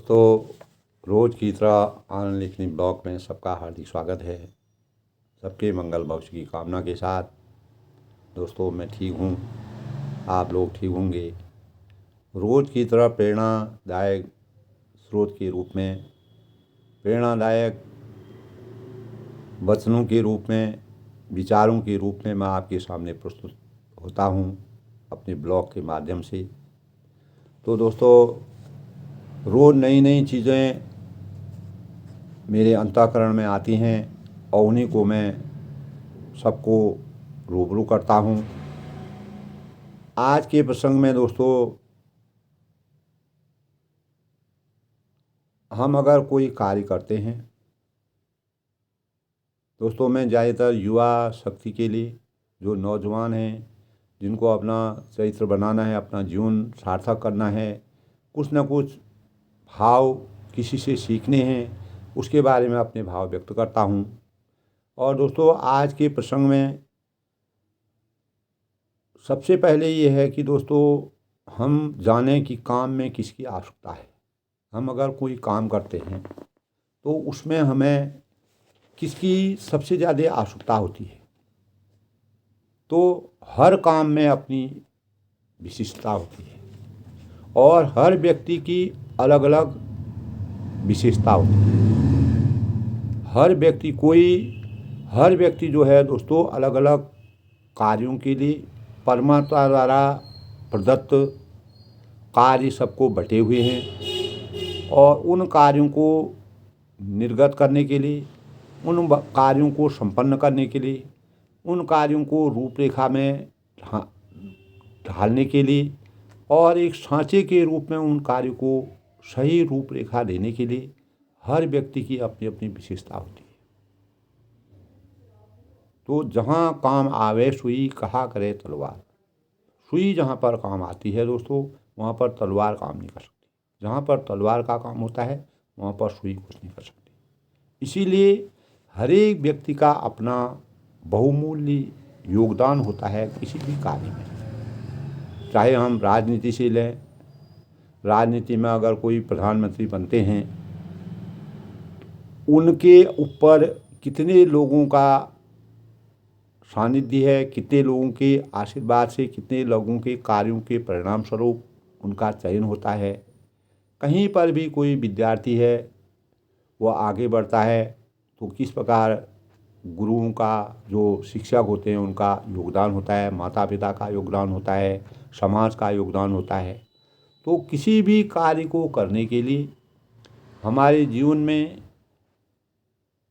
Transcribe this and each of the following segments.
दोस्तों, रोज़ की तरह आनंद लिखनी ब्लॉग में सबका हार्दिक स्वागत है। सबके मंगल भविष्य की कामना के साथ दोस्तों मैं ठीक हूँ, आप लोग ठीक होंगे। रोज़ की तरह प्रेरणादायक स्रोत के रूप में, प्रेरणादायक वचनों के रूप में, विचारों के रूप में मैं आपके सामने प्रस्तुत होता हूँ अपने ब्लॉग के माध्यम से। तो दोस्तों, रोज़ नई नई चीज़ें मेरे अंतःकरण में आती हैं और उन्हीं को मैं सबको रूबरू करता हूँ। आज के प्रसंग में दोस्तों, हम अगर कोई कार्य करते हैं दोस्तों, मैं ज़्यादातर युवा शक्ति के लिए, जो नौजवान हैं जिनको अपना चरित्र बनाना है, अपना जीवन सार्थक करना है, कुछ न कुछ भाव किसी से सीखने हैं, उसके बारे में अपने भाव व्यक्त करता हूँ। और दोस्तों, आज के प्रसंग में सबसे पहले ये है कि दोस्तों, हम जानें कि काम में किसकी आवश्यकता है। हम अगर कोई काम करते हैं तो उसमें हमें किसकी सबसे ज़्यादा आवश्यकता होती है। तो हर काम में अपनी विशिष्टता होती है और हर व्यक्ति की अलग अलग विशेषता होती है। हर व्यक्ति जो है दोस्तों, अलग अलग कार्यों के लिए परमात्मा द्वारा प्रदत्त कार्य सबको बटे हुए हैं और उन कार्यों को निर्गत करने के लिए, उन कार्यों को संपन्न करने के लिए, उन कार्यों को रूपरेखा में ढालने के लिए और एक सांचे के रूप में उन कार्यों को सही रूपरेखा देने के लिए हर व्यक्ति की अपनी अपनी विशेषता होती है। तो जहाँ काम आवे सुई, कहा करे तलवार। सुई जहाँ पर काम आती है दोस्तों, वहाँ पर तलवार काम नहीं कर सकती। जहाँ पर तलवार का काम होता है वहाँ पर सुई कुछ नहीं कर सकती। इसीलिए हर एक व्यक्ति का अपना बहुमूल्य योगदान होता है किसी भी कार्य में। चाहे हम राजनीति से लें, राजनीति में अगर कोई प्रधानमंत्री बनते हैं, उनके ऊपर कितने लोगों का सानिध्य है, कितने लोगों के आशीर्वाद से, कितने लोगों के कार्यों के परिणाम स्वरूप उनका चयन होता है। कहीं पर भी कोई विद्यार्थी है, वह आगे बढ़ता है तो किस प्रकार गुरुओं का, जो शिक्षक होते हैं, उनका योगदान होता है, माता पिता का योगदान होता है, समाज का योगदान होता है। तो किसी भी कार्य को करने के लिए हमारे जीवन में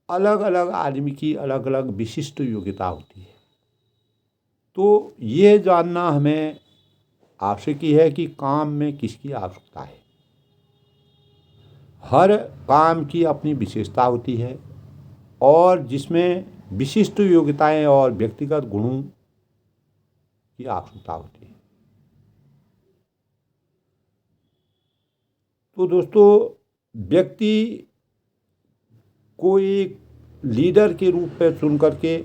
अलग अलग आदमी की अलग अलग विशिष्ट योग्यता होती है। तो ये जानना हमें आवश्यक ही है कि काम में किसकी आवश्यकता है। हर काम की अपनी विशेषता होती है और जिसमें विशिष्ट योग्यताएं और व्यक्तिगत गुणों की आवश्यकता होती है। तो दोस्तों, व्यक्ति को एक लीडर के रूप में चुन करके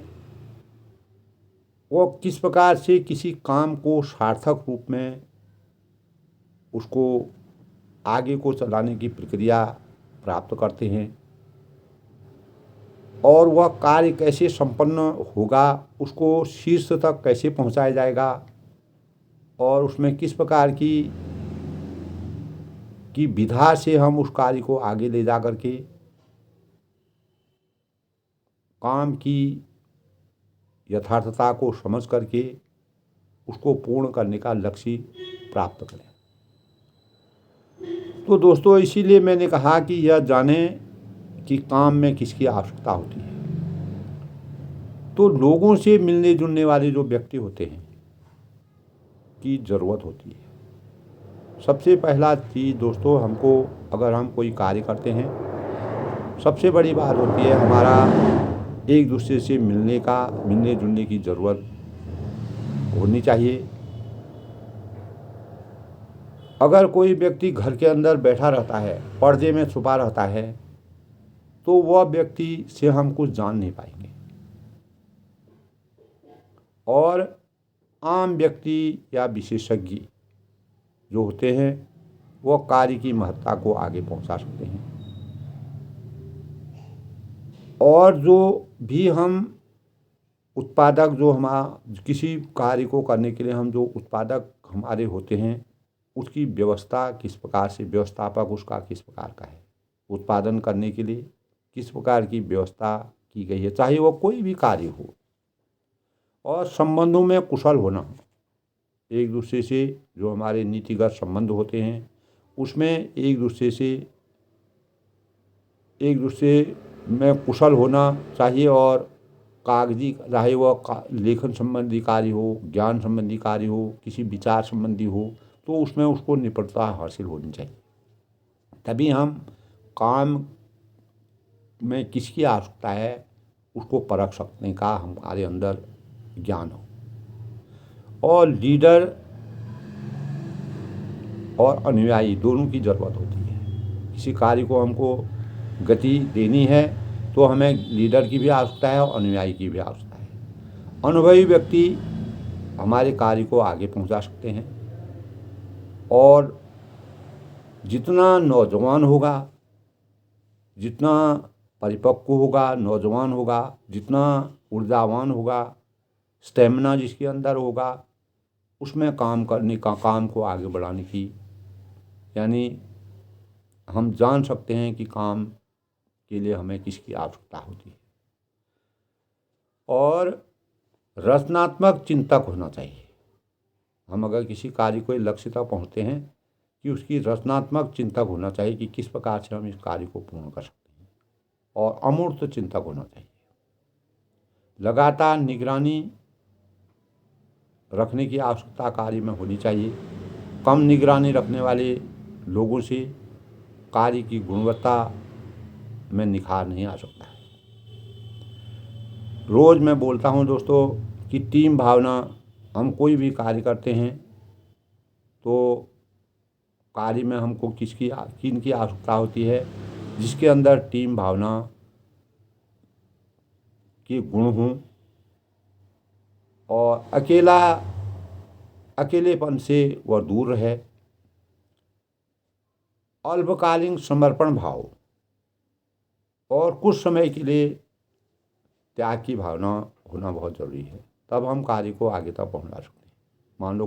वो किस प्रकार से किसी काम को सार्थक रूप में उसको आगे को चलाने की प्रक्रिया प्राप्त करते हैं और वह कार्य कैसे संपन्न होगा, उसको शीर्ष तक कैसे पहुंचाया जाएगा और उसमें किस प्रकार की विधा से हम उस कार्य को आगे ले जा करके काम की यथार्थता को समझ करके उसको पूर्ण करने का लक्ष्य प्राप्त करें। तो दोस्तों, इसीलिए मैंने कहा कि यह जानें कि काम में किसकी आवश्यकता होती है। तो लोगों से मिलने जुलने वाले जो व्यक्ति होते हैं की ज़रूरत होती है। सबसे पहला चीज़ दोस्तों, हमको अगर हम कोई कार्य करते हैं, सबसे बड़ी बात होती है हमारा एक दूसरे से मिलने जुलने की ज़रूरत होनी चाहिए। अगर कोई व्यक्ति घर के अंदर बैठा रहता है, पर्दे में छुपा रहता है, तो वह व्यक्ति से हम कुछ जान नहीं पाएंगे। और आम व्यक्ति या विशेषज्ञ जो होते हैं वह कार्य की महत्ता को आगे पहुंचा सकते हैं। और जो भी हम उत्पादक, जो किसी कार्य को करने के लिए हम जो उत्पादक हमारे होते हैं, उसकी व्यवस्था किस प्रकार से, व्यवस्थापक उसका किस प्रकार का है, उत्पादन करने के लिए किस प्रकार की व्यवस्था की गई है, चाहे वह कोई भी कार्य हो। और संबंधों में कुशल होना, एक दूसरे से जो हमारे नीतिगत संबंध होते हैं उसमें एक दूसरे में कुशल होना चाहिए। और कागजी, चाहे वह लेखन संबंधी कार्य हो, ज्ञान संबंधी कार्य हो, किसी विचार संबंधी हो, तो उसमें उसको निपुणता हासिल होनी चाहिए। तभी हम काम में किसकी आवश्यकता है उसको परख सकने का हमारे अंदर ज्ञान हो। और लीडर और अनुयायी दोनों की ज़रूरत होती है। किसी कार्य को हमको गति देनी है तो हमें लीडर की भी आवश्यकता है और अनुयायी की भी आवश्यकता है। अनुभवी व्यक्ति हमारे कार्य को आगे पहुंचा सकते हैं। और जितना नौजवान होगा, जितना परिपक्व होगा, नौजवान होगा, जितना ऊर्जावान होगा, स्टेमिना जिसके अंदर होगा, उसमें काम करने का, काम को आगे बढ़ाने की, यानी हम जान सकते हैं कि काम के लिए हमें किसकी आवश्यकता होती है। और रचनात्मक चिंतक होना चाहिए। हम अगर किसी कार्य को लक्ष्य तक पहुँचते हैं कि उसकी रचनात्मक चिंतक होना चाहिए कि किस प्रकार से हम इस कार्य को पूर्ण कर सकते हैं। और अमूर्त चिंतक होना चाहिए। लगातार निगरानी रखने की आवश्यकता कार्य में होनी चाहिए। कम निगरानी रखने वाले लोगों से कार्य की गुणवत्ता में निखार नहीं आ सकता है। रोज़ मैं बोलता हूँ दोस्तों कि टीम भावना, हम कोई भी कार्य करते हैं तो कार्य में हमको किन की आवश्यकता होती है, जिसके अंदर टीम भावना के गुण हों और अकेलेपन से वह दूर रहे। अल्पकालीन समर्पण भाव और कुछ समय के लिए त्याग की भावना होना बहुत ज़रूरी है। तब हम कार्य को आगे तक पहुंचा सकते हैं। मान लो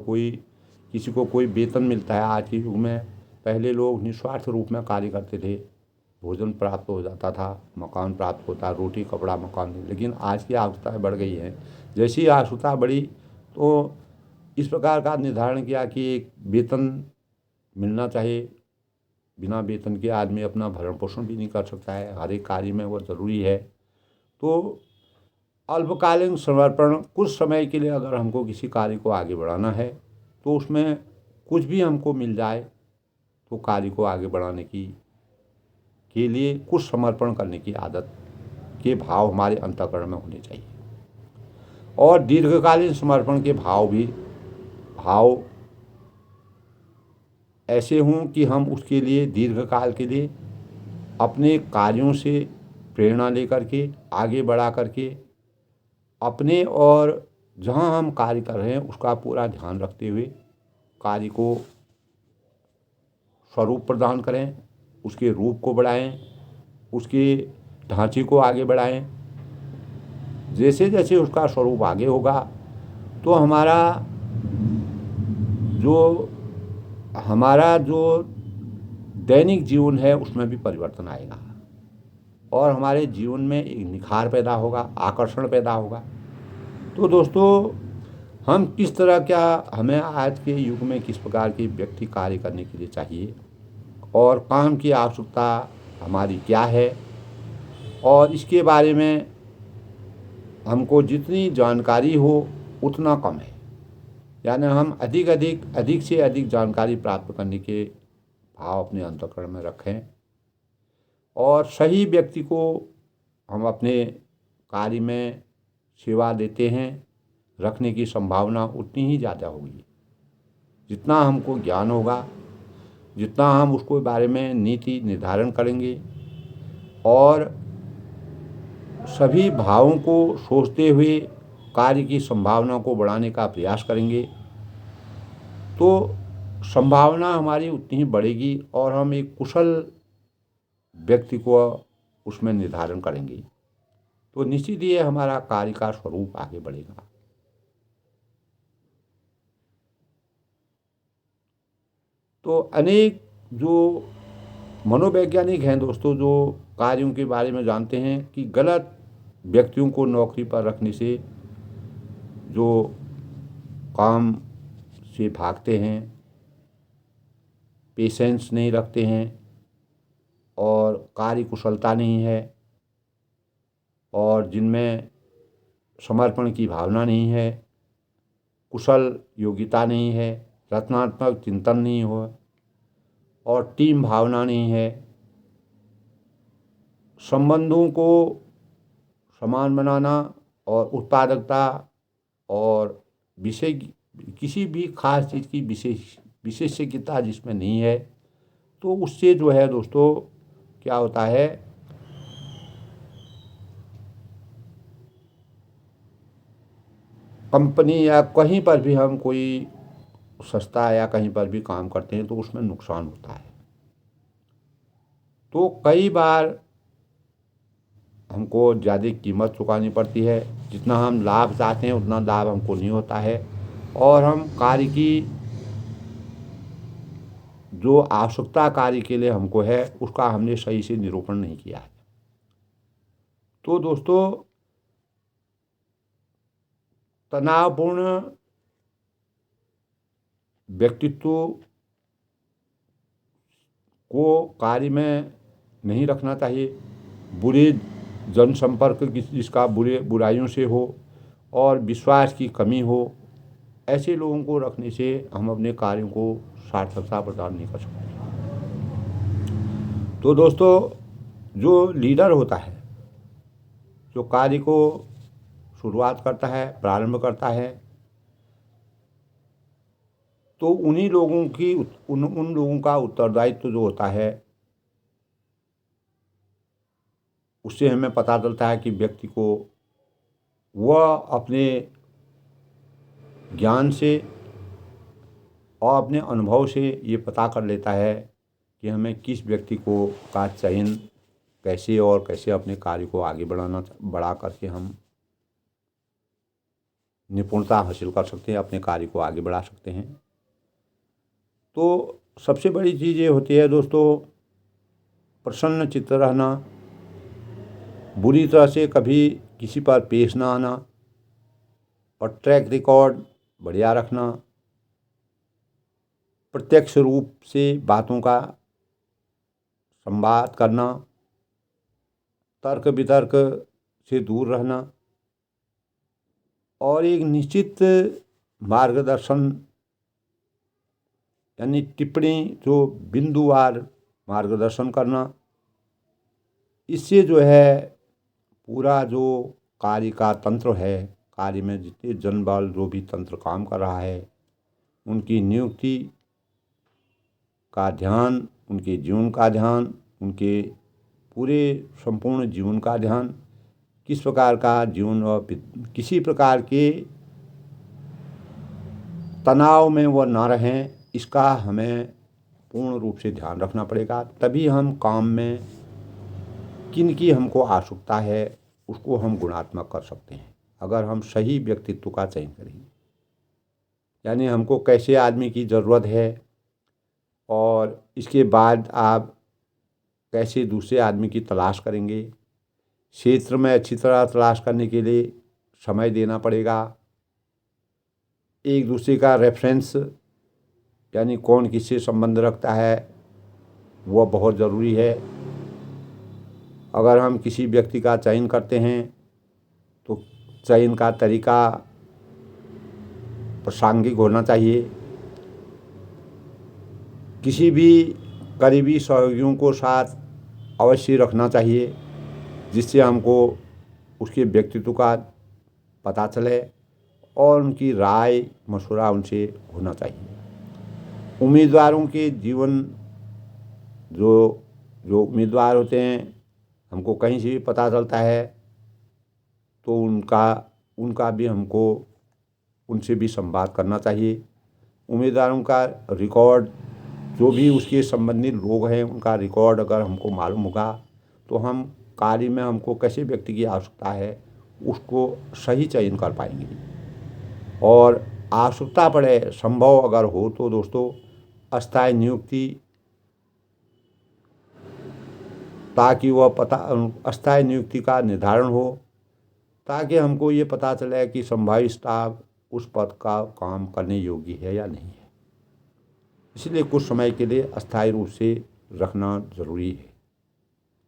किसी को कोई वेतन मिलता है। आज के युग में, पहले लोग निस्वार्थ रूप में कार्य करते थे, भोजन प्राप्त हो जाता था, मकान प्राप्त होता, रोटी कपड़ा मकान। लेकिन आज की आवश्यकताएं बढ़ गई हैं। जैसी आवश्यकता बढ़ी तो इस प्रकार का निर्धारण किया कि एक वेतन मिलना चाहिए। बिना वेतन के आदमी अपना भरण पोषण भी नहीं कर सकता है। हर एक कार्य में वह ज़रूरी है। तो अल्पकालीन समर्पण, कुछ समय के लिए अगर हमको किसी कार्य को आगे बढ़ाना है तो उसमें कुछ भी हमको मिल जाए तो कार्य को आगे बढ़ाने के लिए कुछ समर्पण करने की आदत के भाव हमारे अंतःकरण में होने चाहिए। और दीर्घकालीन समर्पण के भाव ऐसे हों कि हम उसके लिए दीर्घकाल के लिए अपने कार्यों से प्रेरणा लेकर के आगे बढ़ा करके अपने और जहाँ हम कार्य कर रहे हैं उसका पूरा ध्यान रखते हुए कार्य को स्वरूप प्रदान करें, उसके रूप को बढ़ाएं, उसके ढांचे को आगे बढ़ाएं। जैसे जैसे उसका स्वरूप आगे होगा तो हमारा जो दैनिक जीवन है उसमें भी परिवर्तन आएगा और हमारे जीवन में एक निखार पैदा होगा, आकर्षण पैदा होगा। तो दोस्तों, हम किस तरह हमें आज के युग में किस प्रकार के व्यक्ति कार्य करने के लिए चाहिए और काम की आवश्यकता हमारी क्या है, और इसके बारे में हमको जितनी जानकारी हो उतना कम है। यानी हम अधिक से अधिक जानकारी प्राप्त करने के भाव अपने अंतःकरण में रखें और सही व्यक्ति को हम अपने कार्य में सेवा देते हैं रखने की संभावना उतनी ही ज़्यादा होगी। जितना हमको ज्ञान होगा, जितना हम उसको बारे में नीति निर्धारण करेंगे और सभी भावों को सोचते हुए कार्य की संभावना को बढ़ाने का प्रयास करेंगे तो संभावना हमारी उतनी ही बढ़ेगी और हम एक कुशल व्यक्ति को उसमें निर्धारण करेंगे, तो निश्चित ही हमारा कार्य का स्वरूप आगे बढ़ेगा। तो अनेक जो मनोवैज्ञानिक हैं दोस्तों, जो कार्यों के बारे में जानते हैं कि गलत व्यक्तियों को नौकरी पर रखने से जो काम से भागते हैं, पेशेंस नहीं रखते हैं और कार्य कुशलता नहीं है और जिनमें समर्पण की भावना नहीं है, कुशल योग्यता नहीं है, रचनात्मक चिंतन नहीं हो और टीम भावना नहीं है, संबंधों को समान बनाना और उत्पादकता और विषय किसी भी खास चीज़ की विशेषज्ञता जिसमें नहीं है, तो उससे जो है दोस्तों क्या होता है, कंपनी या कहीं पर भी हम कोई संस्था या कहीं पर भी काम करते हैं तो उसमें नुकसान होता है। तो कई बार हमको ज़्यादा कीमत चुकानी पड़ती है, जितना हम लाभ चाहते हैं उतना लाभ हमको नहीं होता है और हम कार्य की जो आवश्यकता कार्य के लिए हमको है उसका हमने सही से निरूपण नहीं किया है। तो दोस्तों तनावपूर्ण व्यक्तित्व को कार्य में नहीं रखना चाहिए। बुरे जनसंपर्क जिसका बुराइयों से हो और विश्वास की कमी हो, ऐसे लोगों को रखने से हम अपने कार्यों को सार्थकता प्रदान नहीं कर सकते। तो दोस्तों जो लीडर होता है, जो कार्य को शुरुआत करता है, प्रारंभ करता है, तो उन्हीं लोगों की उन लोगों का उत्तरदायित्व जो होता है उससे हमें पता चलता है कि व्यक्ति को वह अपने ज्ञान से और अपने अनुभव से ये पता कर लेता है कि हमें किस व्यक्ति को का चयन कैसे अपने कार्य को आगे बढ़ा करके हम निपुणता हासिल कर सकते हैं, अपने कार्य को आगे बढ़ा सकते हैं। तो सबसे बड़ी चीज़ ये होती है दोस्तों, प्रसन्न चित्त रहना, बुरी तरह से कभी किसी पर पेश ना आना और ट्रैक रिकॉर्ड बढ़िया रखना, प्रत्यक्ष रूप से बातों का संवाद करना, तर्क वितर्क से दूर रहना और एक निश्चित मार्गदर्शन यानी टिप्पणी जो बिंदुवार मार्गदर्शन करना, इससे जो है पूरा जो कार्य का तंत्र है, कार्य में जितने जनबल जो भी तंत्र काम कर रहा है उनकी नियुक्ति का ध्यान, उनके जीवन का ध्यान, उनके पूरे संपूर्ण जीवन का ध्यान, किस प्रकार का जीवन और किसी प्रकार के तनाव में वह ना रहें, इसका हमें पूर्ण रूप से ध्यान रखना पड़ेगा। तभी हम काम में किन की हमको आवश्यकता है उसको हम गुणात्मक कर सकते हैं, अगर हम सही व्यक्तित्व का चयन करेंगे। यानी हमको कैसे आदमी की ज़रूरत है और इसके बाद आप कैसे दूसरे आदमी की तलाश करेंगे। क्षेत्र में अच्छी तरह तलाश करने के लिए समय देना पड़ेगा। एक दूसरे का रेफरेंस यानी कौन किससे संबंध रखता है वह बहुत ज़रूरी है। अगर हम किसी व्यक्ति का चयन करते हैं तो चयन का तरीका प्रासंगिक होना चाहिए। किसी भी करीबी सहयोगियों को साथ अवश्य रखना चाहिए जिससे हमको उसके व्यक्तित्व का पता चले और उनकी राय मशवरा उनसे होना चाहिए। उम्मीदवारों के जीवन जो उम्मीदवार होते हैं हमको कहीं से भी पता चलता है, तो उनका भी हमको उनसे भी संवाद करना चाहिए। उम्मीदवारों का रिकॉर्ड, जो भी उसके संबंधित लोग हैं उनका रिकॉर्ड अगर हमको मालूम होगा तो हम कार्य में हमको कैसे व्यक्ति की आवश्यकता है उसको सही चयन कर पाएंगे। और आवश्यकता पड़े, संभव अगर हो तो दोस्तों, अस्थायी नियुक्ति, ताकि वह पता अस्थायी नियुक्ति का निर्धारण हो, ताकि हमको ये पता चले कि संभावित स्टाफ उस पद का काम करने योग्य है या नहीं है। इसलिए कुछ समय के लिए अस्थायी रूप से रखना ज़रूरी है।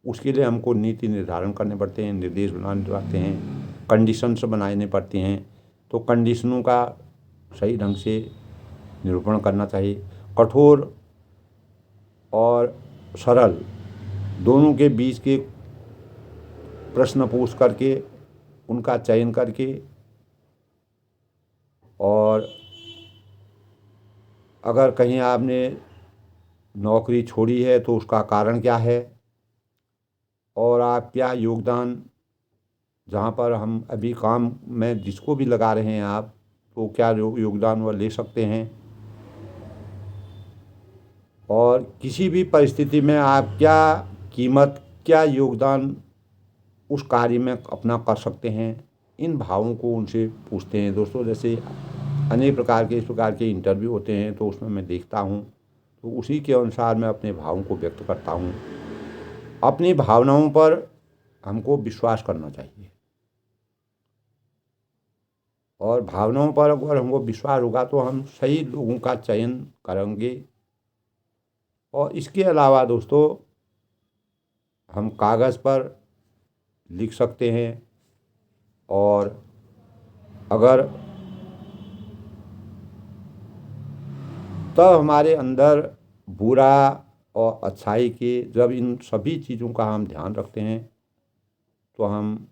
उसके लिए हमको नीति निर्धारण करने पड़ते हैं, निर्देश बनाने पड़ते हैं, कंडीशंस बनाने पड़ती हैं। तो कंडीशनों का सही ढंग से निरूपण करना चाहिए। कठोर और सरल दोनों के बीच के प्रश्न पूछ करके उनका चयन करके, और अगर कहीं आपने नौकरी छोड़ी है तो उसका कारण क्या है, और आप क्या योगदान, जहाँ पर हम अभी काम में जिसको भी लगा रहे हैं आप, तो क्या योगदान वह ले सकते हैं, और किसी भी परिस्थिति में आप क्या कीमत, क्या योगदान उस कार्य में अपना कर सकते हैं। इन भावों को उनसे पूछते हैं दोस्तों। जैसे अनेक प्रकार के इस प्रकार के इंटरव्यू होते हैं तो उसमें मैं देखता हूँ, तो उसी के अनुसार मैं अपने भावों को व्यक्त करता हूँ। अपनी भावनाओं पर हमको विश्वास करना चाहिए, और भावनाओं पर अगर हमको विश्वास होगा तो हम सही लोगों का चयन करेंगे। और इसके अलावा दोस्तों, हम कागज़ पर लिख सकते हैं, और अगर तब हमारे अंदर बुरा और अच्छाई के, जब इन सभी चीज़ों का हम ध्यान रखते हैं तो हम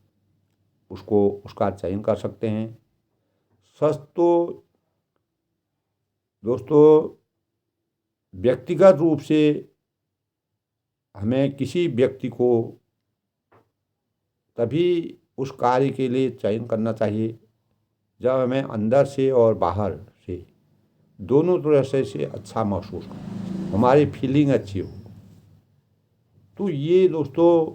उसका चयन कर सकते हैं। सच तो दोस्तों, व्यक्तिगत रूप से हमें किसी व्यक्ति को तभी उस कार्य के लिए चयन करना चाहिए जब हमें अंदर से और बाहर से दोनों तरह से अच्छा महसूस हो, हमारी फीलिंग अच्छी हो। तो ये दोस्तों,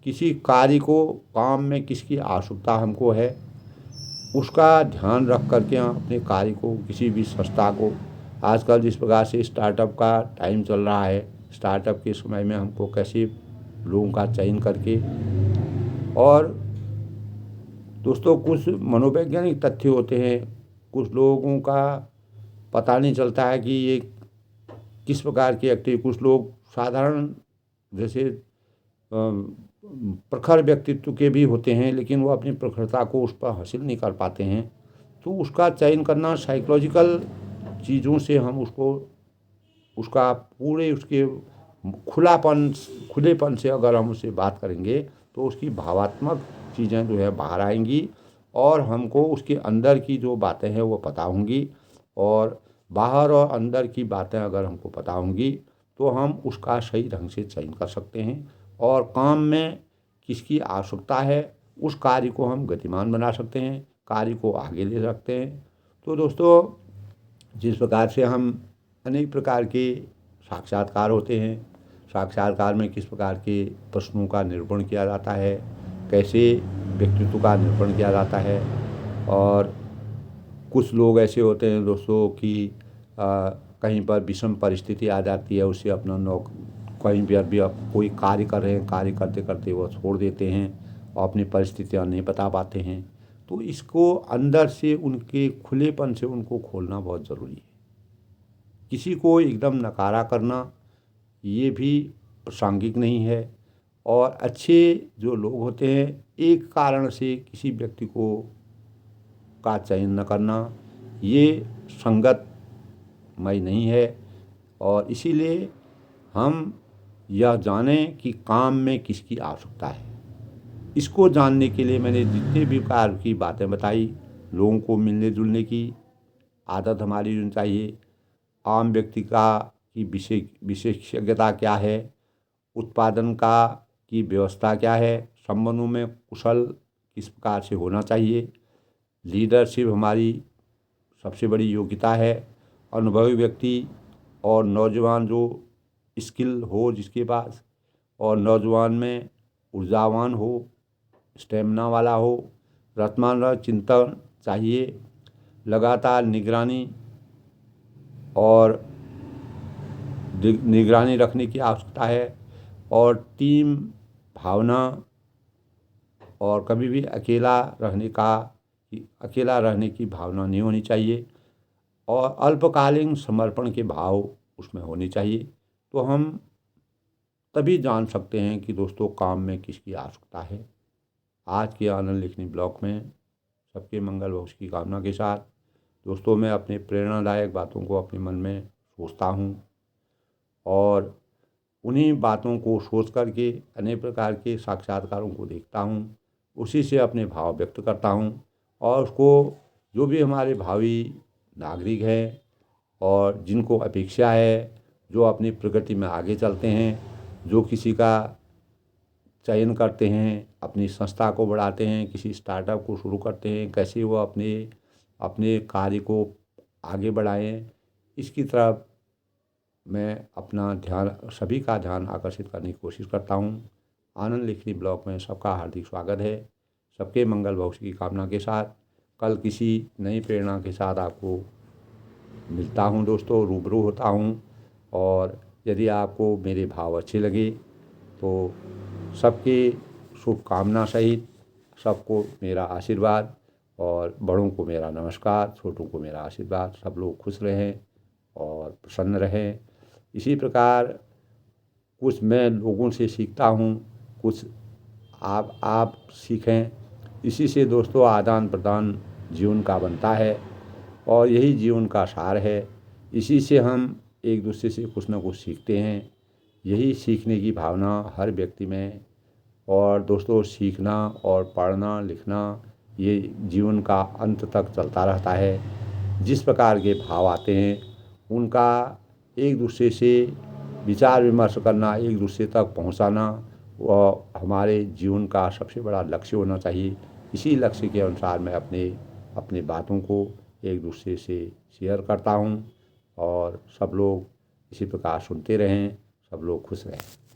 किसी कार्य को, काम में किसकी आवश्यकता हमको है, उसका ध्यान रख करके हम अपने कार्य को, किसी भी संस्था को, आजकल जिस प्रकार से स्टार्टअप का टाइम चल रहा है, स्टार्टअप के समय में हमको कैसे लोगों का चयन करके, और दोस्तों कुछ मनोवैज्ञानिक तथ्य होते हैं, कुछ लोगों का पता नहीं चलता है कि ये किस प्रकार के एक्टिव, कुछ लोग साधारण जैसे प्रखर व्यक्तित्व के भी होते हैं, लेकिन वो अपनी प्रखरता को उस पर हासिल नहीं कर पाते हैं। तो उसका चयन करना साइकोलॉजिकल चीज़ों से हम उसका पूरे उसके खुलेपन से अगर हम उससे बात करेंगे तो उसकी भावात्मक चीज़ें जो है बाहर आएंगी, और हमको उसके अंदर की जो बातें हैं वो पता होंगी, और बाहर और अंदर की बातें अगर हमको पता होंगी तो हम उसका सही ढंग से चयन कर सकते हैं, और काम में किसकी आवश्यकता है उस कार्य को हम गतिमान बना सकते हैं, कार्य को आगे ले सकते हैं। तो दोस्तों, जिस प्रकार से हम अनेक प्रकार के साक्षात्कार होते हैं, साक्षात्कार में किस प्रकार के प्रश्नों का निरूपण किया जाता है, कैसे व्यक्तित्व का निरूपण किया जाता है, और कुछ लोग ऐसे होते हैं दोस्तों कि कहीं पर विषम परिस्थिति आ जाती है, उससे अपना कहीं पर भी अब कोई कार्य कर रहे हैं, कार्य करते करते वो छोड़ देते हैं और अपनी परिस्थितियाँ नहीं बता पाते हैं। तो इसको अंदर से उनके खुलेपन से उनको खोलना बहुत ज़रूरी है। किसी को एकदम नकारा करना ये भी प्रासंगिक नहीं है, और अच्छे जो लोग होते हैं, एक कारण से किसी व्यक्ति का चयन न करना ये संगतमय नहीं है। और इसीलिए हम यह जानें कि काम में किसकी आवश्यकता है। इसको जानने के लिए मैंने जितने भी प्रकार की बातें बताई, लोगों को मिलने जुलने की आदत हमारी होनी चाहिए, आम व्यक्ति की विशेषज्ञता क्या है, उत्पादन की व्यवस्था क्या है, संबंधों में कुशल किस प्रकार से होना चाहिए, लीडरशिप हमारी सबसे बड़ी योग्यता है, अनुभवी व्यक्ति और नौजवान जो स्किल हो जिसके पास, और नौजवान में ऊर्जावान हो, स्टेमिना वाला हो, वर्तमान चिंतन चाहिए, लगातार निगरानी और निगरानी रखने की आवश्यकता है, और टीम भावना, और कभी भी अकेला रहने की भावना नहीं होनी चाहिए, और अल्पकालीन समर्पण के भाव उसमें होने चाहिए। तो हम तभी जान सकते हैं कि दोस्तों काम में किसकी आवश्यकता है। आज के आनंद लिखनी ब्लॉग में सबके मंगल भविष्य की कामना के साथ दोस्तों मैं अपने प्रेरणादायक बातों को अपने मन में सोचता हूँ, और उन्हीं बातों को सोच करके अनेक प्रकार के साक्षात्कारों को देखता हूँ, उसी से अपने भाव व्यक्त करता हूँ, और उसको जो भी हमारे भावी नागरिक हैं और जिनको अपेक्षा है, जो अपनी प्रगति में आगे चलते हैं, जो किसी का चयन करते हैं, अपनी संस्था को बढ़ाते हैं, किसी स्टार्टअप को शुरू करते हैं, कैसे वो अपने कार्य को आगे बढ़ाएं, इसकी तरफ मैं अपना ध्यान, सभी का ध्यान आकर्षित करने की कोशिश करता हूँ। आनंद लिखनी ब्लॉग में सबका हार्दिक स्वागत है। सबके मंगल भविष्य की कामना के साथ कल किसी नई प्रेरणा के साथ आपको मिलता हूँ दोस्तों, रूबरू होता हूँ। और यदि आपको मेरे भाव अच्छे लगे तो सबकी शुभकामना सहित सबको मेरा आशीर्वाद, और बड़ों को मेरा नमस्कार, छोटों को मेरा आशीर्वाद। सब लोग खुश रहें और प्रसन्न रहें। इसी प्रकार कुछ मैं लोगों से सीखता हूँ, कुछ आप सीखें। इसी से दोस्तों आदान प्रदान जीवन का बनता है, और यही जीवन का सार है। इसी से हम एक दूसरे से कुछ ना कुछ सीखते हैं। यही सीखने की भावना हर व्यक्ति में, और दोस्तों सीखना और पढ़ना लिखना ये जीवन का अंत तक चलता रहता है। जिस प्रकार के भाव आते हैं उनका एक दूसरे से विचार विमर्श करना, एक दूसरे तक पहुंचाना, वह हमारे जीवन का सबसे बड़ा लक्ष्य होना चाहिए। इसी लक्ष्य के अनुसार मैं अपने बातों को एक दूसरे से शेयर करता हूं, और सब लोग इसी प्रकार सुनते रहें, सब लोग खुश रहें।